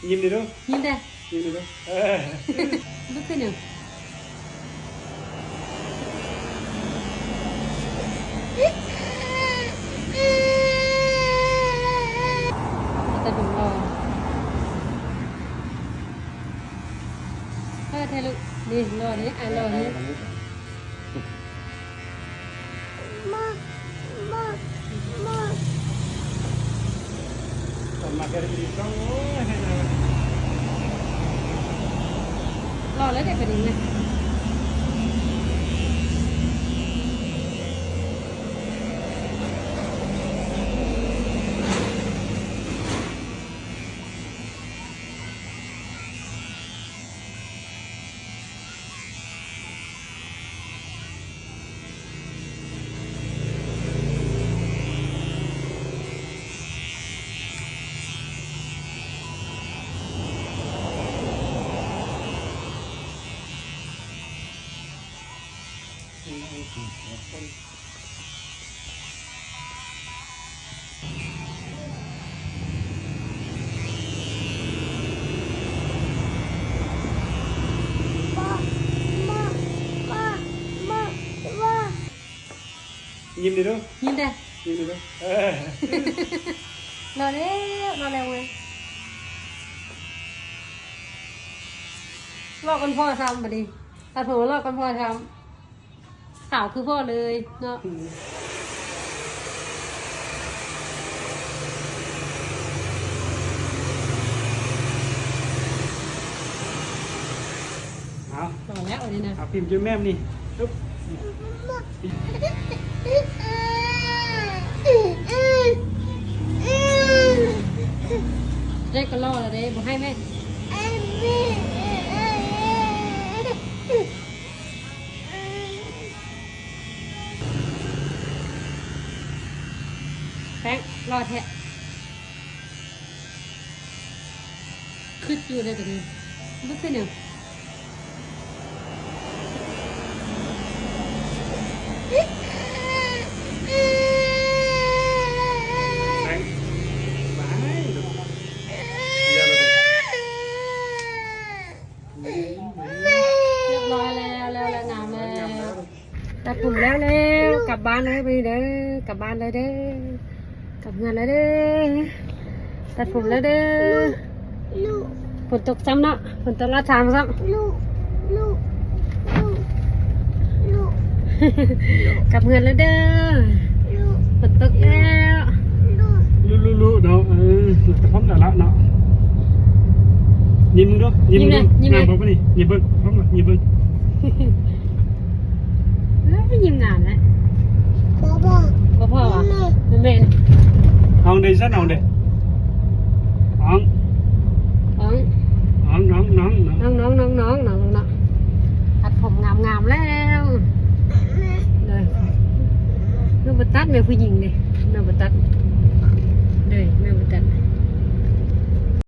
ยิ้มดิลูกยิ้มได้ยิ้มดิลูกลุกขึ้นหนึ่งแต่ผมรอเธอลูกนี่รอนี่รอนี่มาแค่ดีๆต้องรอแล้วเด็กเป็นยังไงยิ้มดิลูกยิ้มได้ยิ้มดิลูกรอแล้วเว้ยรอกันพ่อทำมาดิแต่ผมรอกันพ่อทำข่าวคือพ่อเลยเนาะเอารอแล้ววันนี้นะพิมพ์จุ๊แม่นี่ปุ๊บได้ก็รอแล้วเด้บอกให้แม่แป้งรอแทะขึ้นอยู่เลยตัวนี้ลุกขึ้นหนึ่งตัดผมแล้วกลับบ้านเลยไปเด้อกลับบ้านเลยเด้อกลับเงินเลยเด้อตัดผมแล้วเด้อฝนตกซ้ำเนาะฝนตกลาดชามซ้ำกลับเงินแล้วเด้อฝนตกแล้วลูเนาะพร้อมแต่ละเนาะยิ้มด้วยยิ้มด้วยงามพร้อมป่ะนี่ยิ้มเบิ้งพร้อมป่ะยิ้มเบิ้งยิ้มงานแล้วพ่อวะแม่เอาเดี๋ยวฉันเอาเดี๋ยวน้องตัดผมงามแล้วเลยน้องบัตัดแม่ผู้หญิงเลยน้องบัตัดเลย